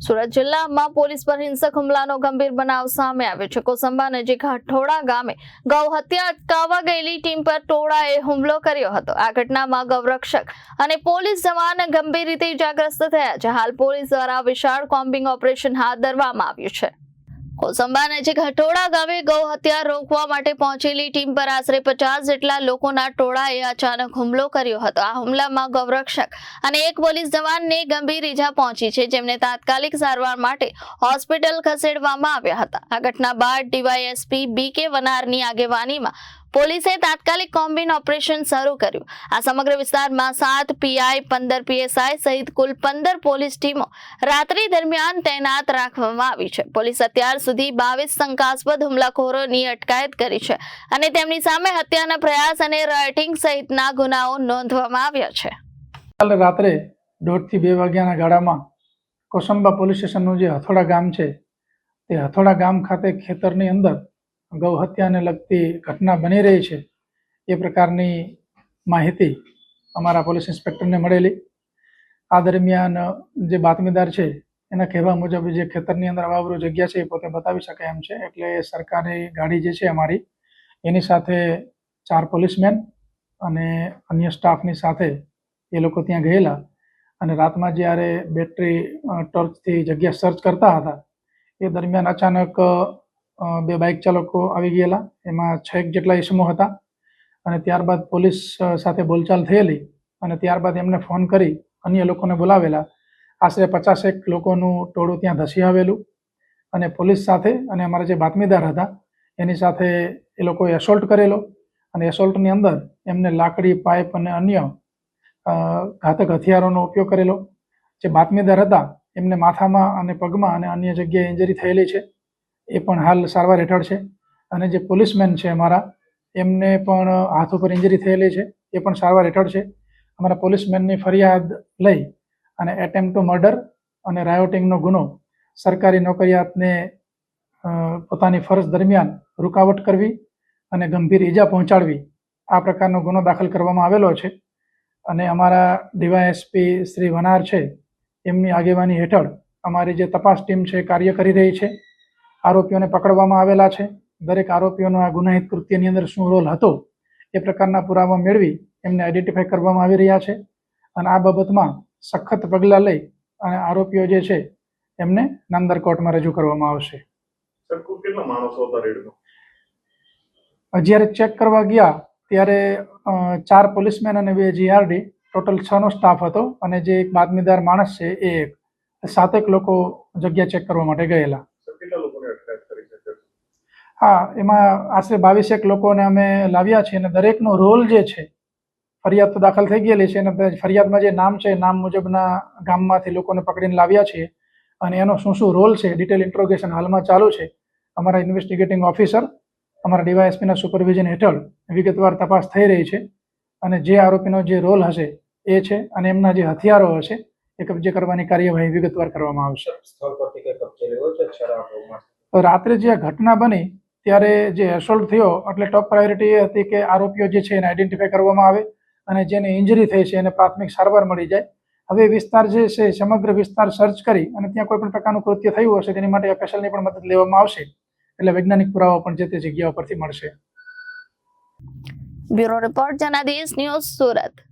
સુરત જિલ્લામાં પોલીસ પર હિંસક હુમલાનો ગંભીર બનાવ સામે આવ્યો છે। કોસંબા નજીક હઠોડા ગામે ગૌ હત્યા અટકાવવા ગયેલી ટીમ પર ટોળાએ હુમલો કર્યો હતો। આ ઘટનામાં ગૌરક્ષક અને પોલીસ જવાન ગંભીર રીતે ઇજાગ્રસ્ત થયા છે। હાલ પોલીસ દ્વારા વિશાળ કોમ્બિંગ ઓપરેશન હાથ ધરવામાં આવ્યું છે। કોસંબા નજીક હઠોડા ગામે ગૌ હત્યા રોકવા માટે પહોંચેલી ટીમ પર આશરે 50 જેટલા લોકોના ટોળાએ અચાનક હુમલો કર્યો હતો। આ હુમલામાં ગૌરક્ષક અને એક પોલીસ જવાનને ગંભીર ઈજા પહોંચી છે, જેમને તાત્કાલિક સારવાર માટે હોસ્પિટલ ખસેડવામાં આવ્યા હતા। આ ઘટના બાદ ડીવાયએસપી બીકે વનારની આગેવાનીમાં પોલીસે તાત્કાલિક કોમ્બિંગ ઓપરેશન શરૂ કર્યું। આ સમગ્ર વિસ્તારમાં 7 પીઆઈ 15 પીએસઆઈ સહિત કુલ 15 પોલીસ ટીમો રાત્રિ દરમિયાન તૈનાત રાખવામાં આવી છે। પોલીસ અત્યાર સુધી 22 શંકાસ્પદ હુમલાખોરોની અટકાયત કરી છે અને તેમની સામે હત્યાના પ્રયાસ અને રાયોટિંગ સહિતના ગુનાઓ નોંધવામાં આવ્યા છે। કાલે રાત્રે 1:30 થી 2 વાગ્યાના ગાળામાં કોસંબા પોલીસ સ્ટેશનનું જે હથોડા ગામ છે તે હથોડા ગામ ખાતે ખેતરની અંદર ગૌ હત્યાને લગતી ઘટના બની રહી છે એ પ્રકારની માહિતી અમારા પોલીસ ઇન્સ્પેક્ટરને મળેલી। આ દરમિયાન જે બાતમીદાર છે એના કહેવા મુજબ જે ખેતરની અંદર અવાવરૂ જગ્યા છે એ પોતે બતાવી શકે એમ છે, એટલે સરકારી ગાડી જે છે અમારી એની સાથે 4 પોલીસમેન અને અન્ય સ્ટાફની સાથે એ લોકો ત્યાં ગયેલા અને રાતમાં જ્યારે બેટરી ટોર્ચથી જગ્યા સર્ચ કરતા હતા એ દરમિયાન અચાનક 2 બાઇક ચાલકો આવી ગયેલા, એમાં 6 જેટલા ઇસમો હતા અને ત્યારબાદ પોલીસ સાથે બોલચાલ થયેલી અને ત્યારબાદ એમને ફોન કરી અન્ય લોકોને બોલાવેલા। આશરે 50 લોકોનું ટોળું ત્યાં ધસી આવેલું અને પોલીસ સાથે અને અમારા જે બાતમીદાર હતા એની સાથે એ લોકોએ એસોલ્ટ કરેલો અને એસોલ્ટની અંદર એમને લાકડી, પાઇપ અને અન્ય ઘાતક હથિયારોનો ઉપયોગ કરેલો। જે બાતમીદાર હતા એમને માથામાં અને પગમાં અને અન્ય જગ્યાએ ઇન્જરી થયેલી છે, એ પણ હાલ સારવાર હેઠળ છે અને જે પોલીસમેન છે અમારા એમને પણ હાથ ઉપર ઇન્જરી થયેલી છે, એ પણ સારવાર હેઠળ છે। અમારા પોલીસમેનની ફરિયાદ લઈ અને એટેમ્પ્ટ ટુ મર્ડર અને રાયોટિંગનો ગુનો સરકારી નોકરિયાતને પોતાની ફરજ દરમિયાન રૂકાવટ કરવી અને ગંભીર ઈજા પહોંચાડવી આ પ્રકારનો ગુનો દાખલ કરવામાં આવેલો છે અને અમારા ડીવાયએસપી શ્રી વનાર છે એમની આગેવાની હેઠળ અમારી જે તપાસ ટીમ છે કાર્ય કરી રહી છે। આરોપીઓને પકડવામાં આવેલા છે। દરેક આરોપીઓનો આ ગુનાહિત કૃત્યની અંદર શું રોલ હતો એ પ્રકારના પુરાવા મેળવી એમને આઈડેન્ટિફાઈ કરવામાં આવી રહ્યા છે અને આ બાબતમાં સખત પગલાં લઈ અને આરોપીઓ જે છે એમને નામદાર કોર્ટમાં રજૂ કરવામાં આવશે। જ્યારે ચેક કરવા ગયા ત્યારે 4 પોલીસમેન અને 2 જીઆરડી ટોટલ 6 નો સ્ટાફ હતો અને જે એક બાતમીદાર માણસ છે એ 7 લોકો જગ્યા ચેક કરવા માટે ગયેલા। હા, એમાં આશરે 22 લોકોને અમે લાવ્યા છીએ અને દરેકનો રોલ જે છે, ફરિયાદ તો દાખલ થઈ ગયેલી છે અને ફરિયાદમાં જે નામ છે નામ મુજબના ગામમાંથી લોકોને પકડીને લાવ્યા છીએ અને એનો શું રોલ છે ડિટેલ ઇન્ટ્રોગેશન હાલમાં ચાલુ છે। અમારા ઇન્વેસ્ટિગેટિંગ ઓફિસર અમારા ડીવાયએસપીના સુપરવિઝન હેઠળ વિગતવાર તપાસ થઈ રહી છે અને જે આરોપીનો જે રોલ હશે એ છે અને એમના જે હથિયારો હશે એ કબજે કરવાની કાર્યવાહી વિગતવાર કરવામાં આવશે। રાત્રે જે ઘટના બની ત્યારે જે એસોલ્ટ થયો એટલે ટોપ પ્રાયોરિટી એ હતી કે આરોપીઓ જે છે એને આઈડેન્ટિફાઈ કરવામાં આવે અને જેને ઇન્જરી થઈ છે એને પ્રાથમિક સારવાર મળી જાય। હવે વિસ્તાર જે છે સમગ્ર વિસ્તાર સર્ચ કરી અને ત્યાં કોઈ પણ પ્રકારનું કૃત્ય થયું હશે તેની માટે એફએસએલની પણ મદદ લેવામાં આવશે, એટલે વૈજ્ઞાનિક પુરાવા પણ જે તે જગ્યાઓ પરથી મળશે। Bureau report Janadesh news Surat.